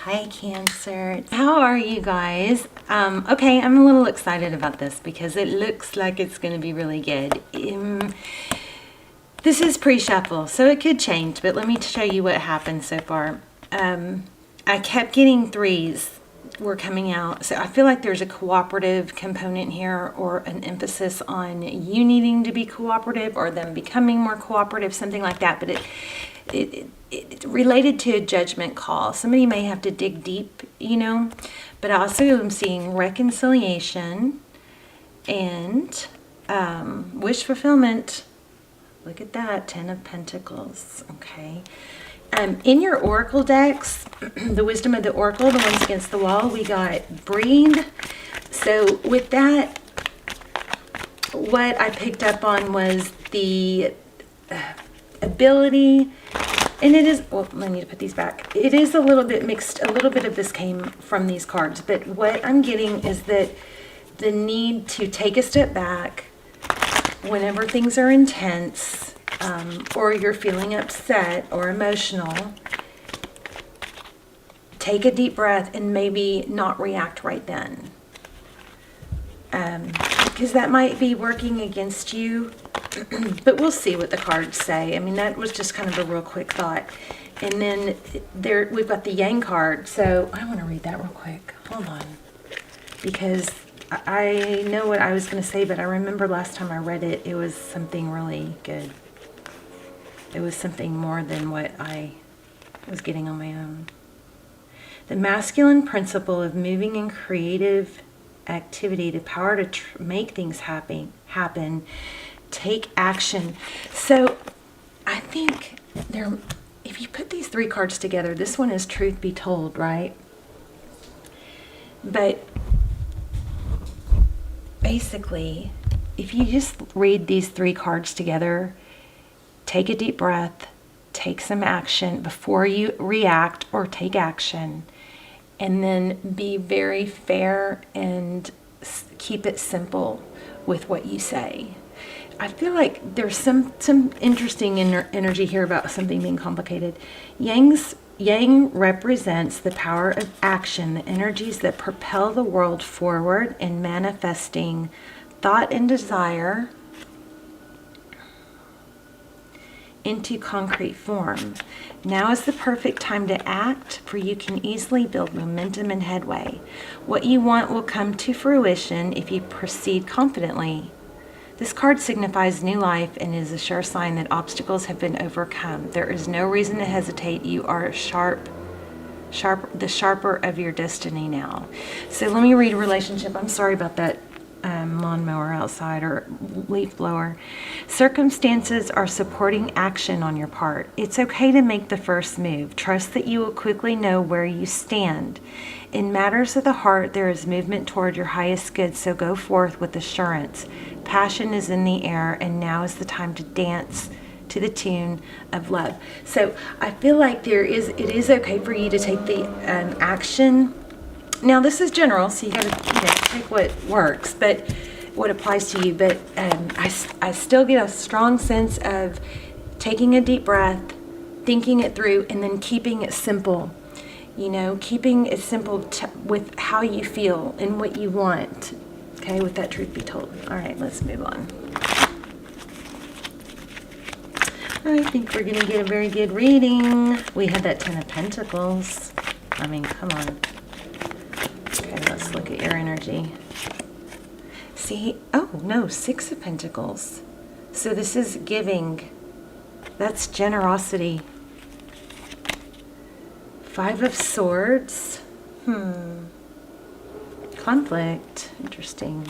Hi Cancer, how are you guys? Okay, I'm a little excited about this because it looks like it's going to be really good. This is pre-shuffle, so it could change, but let me show you what happened so far. I kept getting threes were coming out, so I feel like there's a cooperative component here, or an emphasis on you needing to be cooperative or them becoming more cooperative, something like that. But it's related to a judgment call. Somebody may have to dig deep, you know, but I also am seeing reconciliation and wish fulfillment. Look at that, 10 of Pentacles, okay. In your Oracle decks, the Wisdom of the Oracle, the ones against the wall, we got Breed. So with that, what I picked up on was the ability, and it is, well, I need to put these back. It is a little bit mixed. A little bit of this came from these cards, but what I'm getting is that the need to take a step back whenever things are intense, or you're feeling upset or emotional. Take a deep breath and maybe not react right then, because that might be working against you. But we'll see what the cards say. I mean, that was just kind of a real quick thought. And then there we've got the Yang card. So I want to read that real quick. Hold on, because I know what I was going to say, but I remember last time I read it, it was something really good. It was something more than what I was getting on my own. The masculine principle of moving in creative activity, the power to make things happen. Take action. So I think if you put these three cards together, this one is truth be told, right? But basically, if you just read these three cards together, take a deep breath, take some action before you react or take action, and then be very fair and keep it simple with what you say. I feel like there's some interesting energy here about something being complicated. Yang represents the power of action, the energies that propel the world forward in manifesting thought and desire into concrete form. Now is the perfect time to act, for you can easily build momentum and headway. What you want will come to fruition if you proceed confidently. This card signifies new life and is a sure sign that obstacles have been overcome. There is no reason to hesitate. You are the sharper of your destiny now. So let me read a relationship. I'm sorry about that lawnmower outside, or leaf blower. Circumstances are supporting action on your part. It's okay to make the first move. Trust that you will quickly know where you stand. In matters of the heart, there is movement toward your highest good, so go forth with assurance. Passion is in the air, and now is the time to dance to the tune of love. So I feel like it is okay for you to take the action. Now this is general, so you got to take what works, but what applies to you. But I still get a strong sense of taking a deep breath, thinking it through, and then keeping it simple. You know, keeping it simple with how you feel and what you want. Okay, with that truth be told. All right, let's move on. I think we're going to get a very good reading. We had that 10 of Pentacles. I mean, come on. Okay, let's look at your energy. See, oh no, 6 of Pentacles. So this is giving. That's generosity. 5 of Swords. Conflict. Interesting.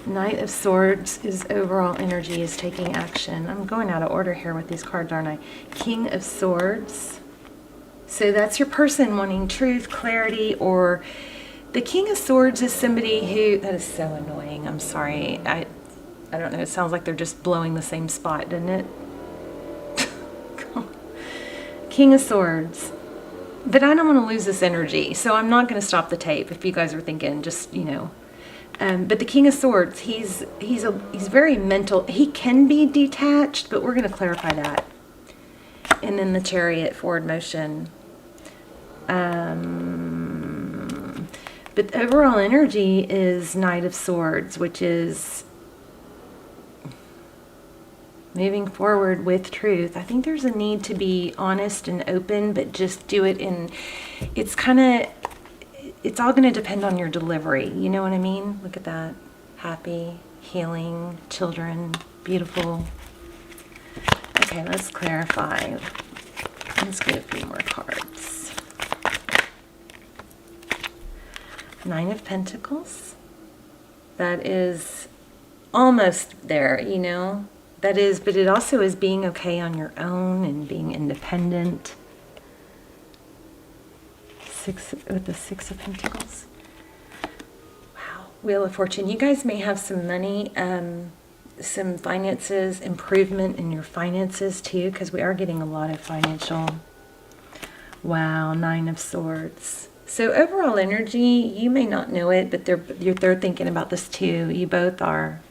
Knight of Swords is overall energy, is taking action. I'm going out of order here with these cards, aren't I? King of Swords. So that's your person wanting truth, clarity, or the King of Swords is somebody who, that is so annoying. I'm sorry. I don't know. It sounds like they're just blowing the same spot, doesn't it? King of Swords. But I don't want to lose this energy, so I'm not going to stop the tape if you guys are thinking, just, you know. But the King of Swords, he's very mental. He can be detached, but we're going to clarify that. And then the Chariot, forward motion. But the overall energy is Knight of Swords, which is moving forward with truth. I think there's a need to be honest and open, but just do it in, it's all going to depend on your delivery. You know what I mean? Look at that. Happy, healing, children, beautiful. Okay, let's clarify. Let's get a few more cards. Nine of Pentacles. That is almost there, you know. That is, but it also is being okay on your own and being independent. With the Six of Pentacles. Wow. Wheel of Fortune. You guys may have some money, some finances, improvement in your finances too, because we are getting a lot of financial. Wow. Nine of Swords. So overall energy, you may not know it, but they're thinking about this too. You both are.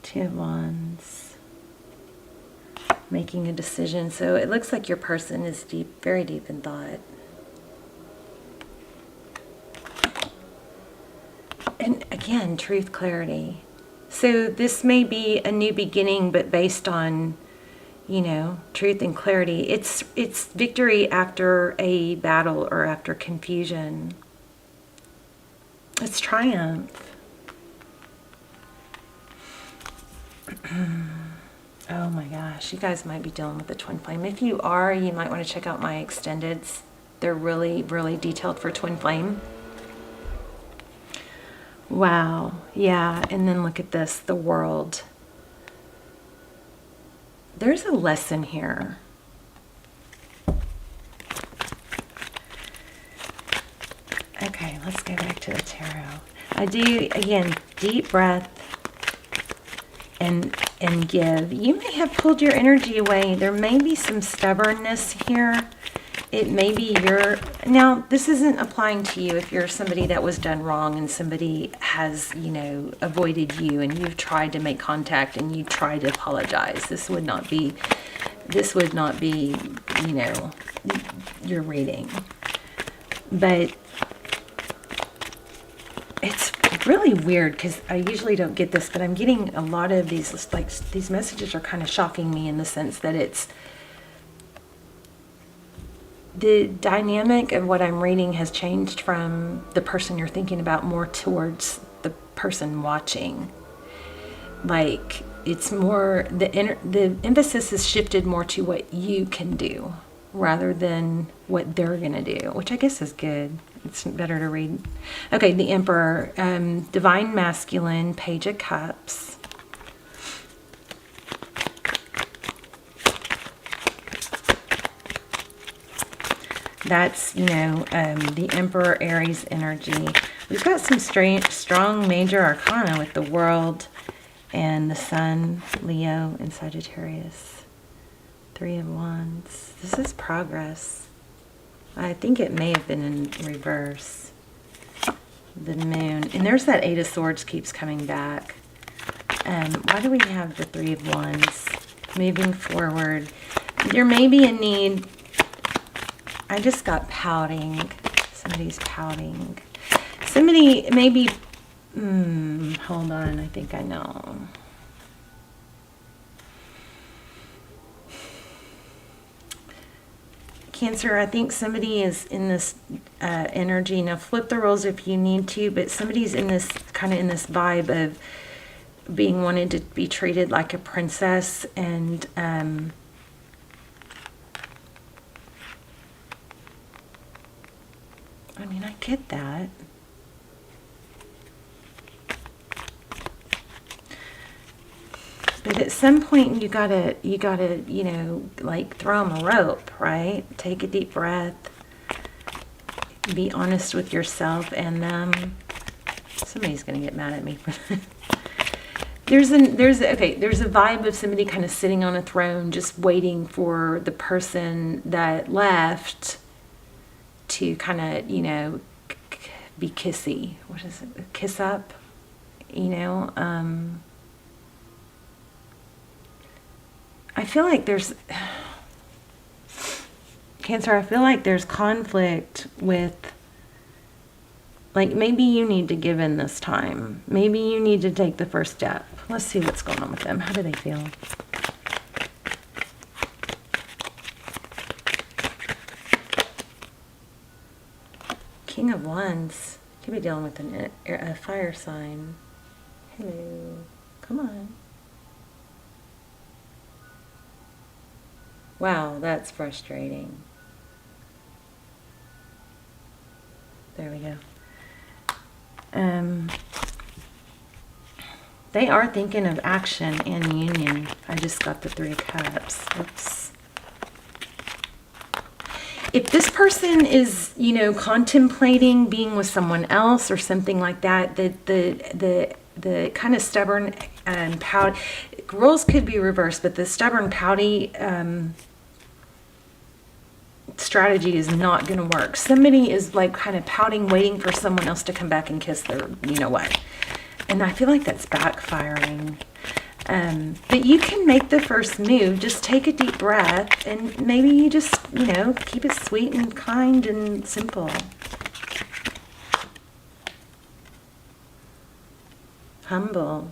Two of Wands. Making a decision. So it looks like your person is deep, very deep in thought. And again, truth, clarity. So this may be a new beginning, but based on, you know, truth and clarity. It's victory after a battle or after confusion. It's triumph. Oh my gosh, you guys might be dealing with a twin flame. If you are, you might want to check out my extendeds. They're really, really detailed for twin flame. Wow, yeah, and then look at this, the World. There's a lesson here. Okay, let's go back to the tarot. I do, again, deep breath and give. You may have pulled your energy away. There may be some stubbornness here. It may be now this isn't applying to you if you're somebody that was done wrong and somebody has, you know, avoided you and you've tried to make contact and you tried to apologize. This would not be, you know, your reading. But it's really weird because I usually don't get this, but I'm getting a lot of these, like, these messages are kind of shocking me in the sense that it's, the dynamic of what I'm reading has changed from the person you're thinking about more towards the person watching. Like, it's more, the emphasis is shifted more to what you can do rather than what they're going to do, which I guess is good. It's better to read. Okay, the Emperor, Divine Masculine, Page of Cups. That's, you know, the Emperor, Aries energy. We've got some strong major arcana with the World and the Sun, Leo, and Sagittarius. Three of Wands. This is progress. I think it may have been in reverse. The Moon. And there's that Eight of Swords keeps coming back. Why do we have the Three of Wands? Moving forward. There may be a need. I just got pouting. Somebody's pouting. Somebody maybe, hold on, I think I know. Cancer, I think somebody is in this energy. Now flip the roles if you need to, but somebody's in this, kind of in this vibe of being wanted to be treated like a princess, and I mean, I get that. But at some point you gotta, you know, like throw them a rope, right? Take a deep breath. Be honest with yourself and them. Somebody's gonna get mad at me for that. There's a vibe of somebody kind of sitting on a throne just waiting for the person that left to kind of, you know, be kissy. What is it? Kiss up, you know? I feel like there's, Cancer, I feel like there's conflict with, like, maybe you need to give in this time. Maybe you need to take the first step. Let's see what's going on with them. How do they feel? King of Wands. Could be dealing with a fire sign. Hello. Come on. Wow, that's frustrating. There we go. They are thinking of action and union. I just got the 3 of Cups. Oops. If this person is, you know, contemplating being with someone else or something like that, the kind of stubborn and pouty, roles could be reversed, but the stubborn pouty strategy is not going to work. Somebody is like kind of pouting, waiting for someone else to come back and kiss their, you know what. And I feel like that's backfiring. But you can make the first move. Just take a deep breath and maybe you just, you know, keep it sweet and kind and simple. Humble.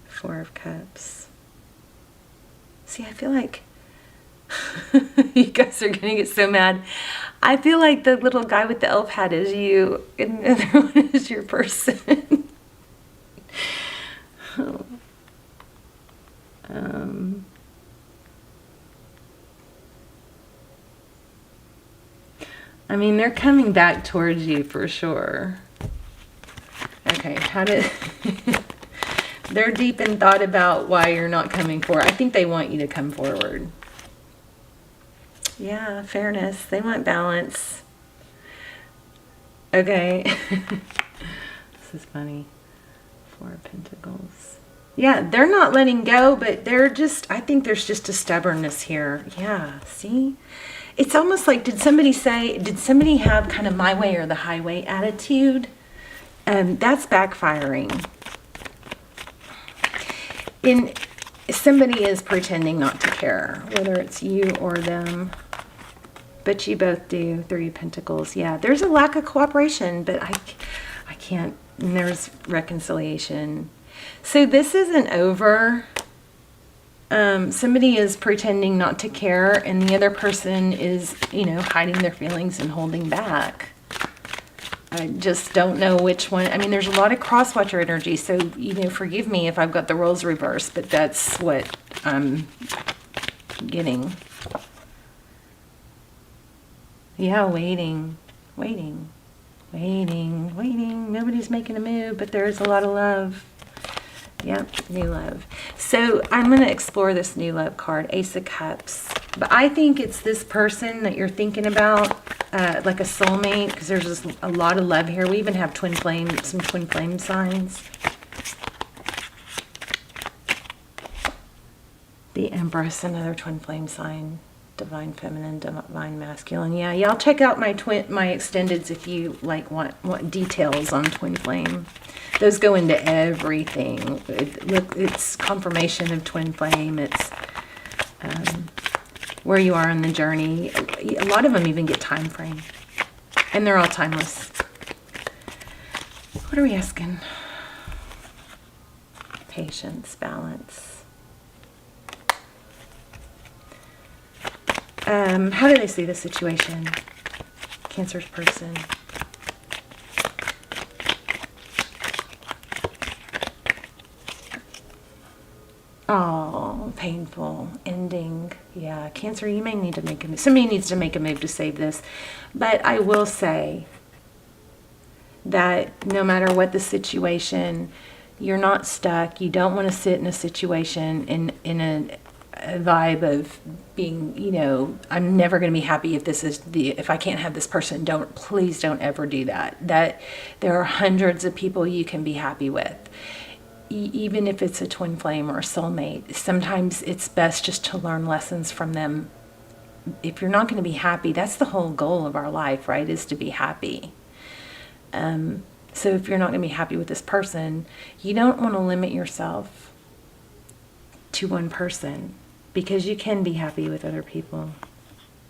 4 of Cups. See, I feel like you guys are going to get so mad. I feel like the little guy with the elf hat is you and the other one is your person. Oh. I mean, they're coming back towards you for sure. Okay, how did... They're deep in thought about why you're not coming forward. I think they want you to come forward. Yeah, fairness. They want balance. Okay. This is funny. 4 of Pentacles. Yeah, they're not letting go, but they're just, I think there's just a stubbornness here. Yeah, see? It's almost like, did somebody have kind of my way or the highway attitude? That's backfiring. Somebody is pretending not to care, whether it's you or them. But you both do. 3 of Pentacles. Yeah, there's a lack of cooperation, but I can't. And there's reconciliation. So this isn't over. Somebody is pretending not to care, and the other person is, you know, hiding their feelings and holding back. I just don't know which one. I mean, there's a lot of cross-watcher energy, so, you know, forgive me if I've got the roles reversed, but that's what I'm getting. Yeah, waiting. Nobody's making a move, but there's a lot of love. Yep, new love. So I'm going to explore this new love card, Ace of Cups. But I think it's this person that you're thinking about, like a soulmate, because there's just a lot of love here. We even have some twin flame signs. The Empress, another twin flame sign. Divine Feminine, Divine Masculine. Yeah, y'all check out my extendeds if you like want details on twin flame. Those go into everything. It's confirmation of twin flame. It's where you are in the journey. A lot of them even get time frame, and they're all timeless. What are we asking? Patience, balance. How do they see the situation? Cancer's person. Oh, painful ending. Yeah, Cancer, you may need to make a move. Somebody needs to make a move to save this. But I will say that no matter what the situation, you're not stuck. You don't want to sit in a situation in a vibe of being, you know, I'm never going to be happy if I can't have this person. Please don't ever do that. That there are hundreds of people you can be happy with. Even if it's a twin flame or a soulmate, sometimes it's best just to learn lessons from them. If you're not going to be happy, that's the whole goal of our life, right? Is to be happy. So if you're not going to be happy with this person, you don't want to limit yourself to one person. because you can be happy with other people.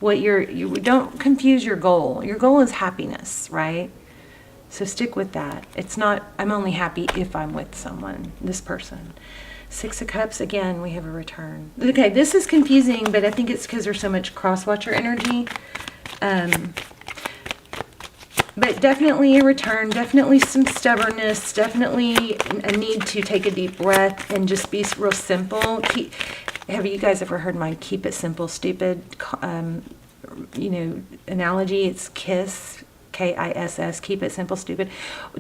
You don't confuse your goal. Your goal is happiness, right? So stick with that. It's not, I'm only happy if I'm with someone, this person. Six of Cups, again, we have a return. Okay, this is confusing, but I think it's because there's so much cross-watcher energy. But definitely a return, definitely some stubbornness, definitely a need to take a deep breath and just be real simple. Have you guys ever heard my keep it simple, stupid, analogy? It's KISS, K-I-S-S, keep it simple, stupid.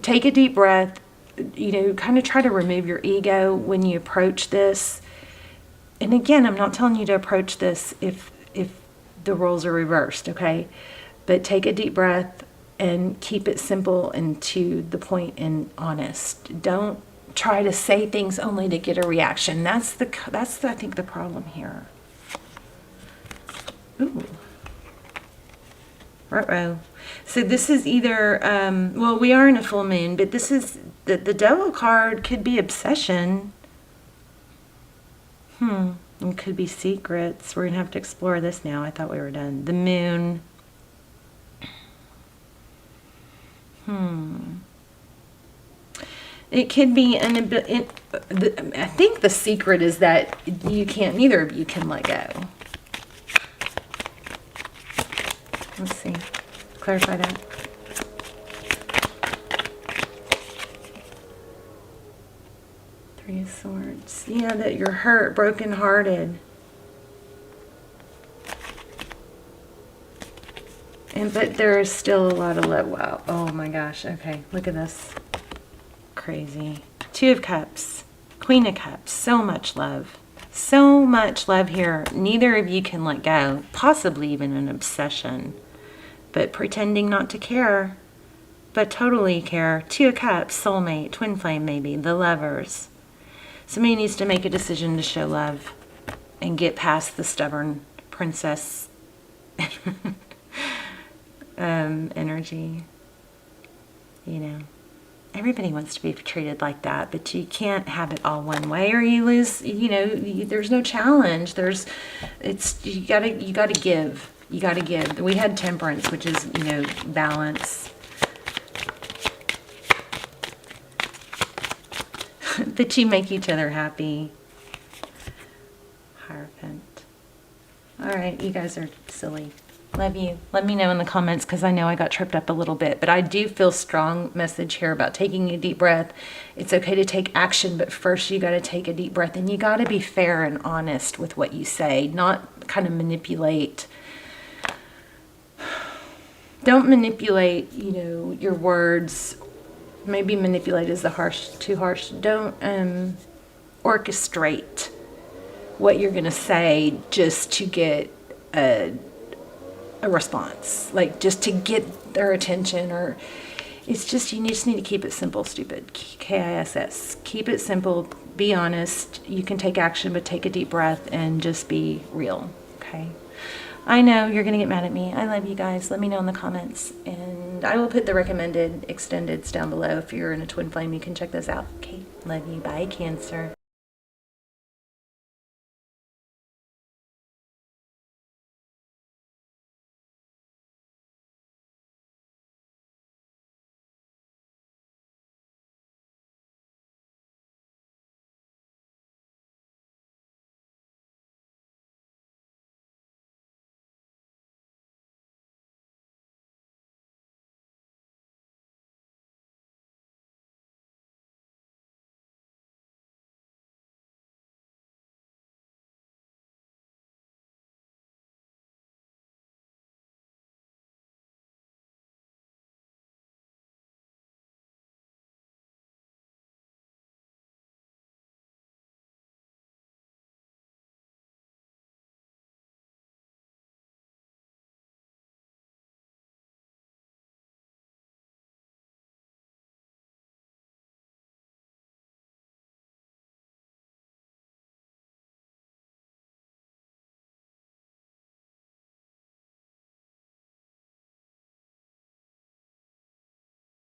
Take a deep breath, kind of try to remove your ego when you approach this. And again, I'm not telling you to approach this if the roles are reversed, okay? But take a deep breath and keep it simple and to the point and honest. Don't try to say things only to get a reaction. That's I think the problem here. Ooh. Uh-oh. So this is either, well, we are in a full moon, but this is, the Devil card could be obsession. It could be secrets. We're going to have to explore this now. I thought we were done. The Moon. It could be I think the secret is that neither of you can let go. Let's see. Clarify that. Three of Swords. Yeah, that you're hurt, brokenhearted. But there is still a lot of love. Wow. Oh my gosh. Okay. Look at this. Crazy. Two of Cups. Queen of Cups. So much love. So much love here. Neither of you can let go. Possibly even an obsession. But pretending not to care. But totally care. Two of Cups. Soulmate. Twin flame maybe. The Lovers. Somebody needs to make a decision to show love. And get past the stubborn princess energy. Everybody wants to be treated like that, but you can't have it all one way or you lose, there's no challenge. You gotta give. You gotta give. We had Temperance, which is, balance. But you make each other happy. Hierophant. All right, you guys are silly. Love you. Let me know in the comments because I know I got tripped up a little bit. But I do feel strong message here about taking a deep breath. It's okay to take action, but first you got to take a deep breath. And you got to be fair and honest with what you say. Not kind of manipulate. Don't manipulate, your words. Maybe manipulate is too harsh. Don't orchestrate what you're going to say just to get a response, like just to get their attention, or it's just, you just need to keep it simple, stupid. KISS. Keep it simple, be honest. You can take action, but take a deep breath and just be real, okay? I know you're going to get mad at me. I love you guys. Let me know in the comments, and I will put the recommended extendeds down below. If you're in a twin flame, you can check those out. Okay, love you. Bye, Cancer.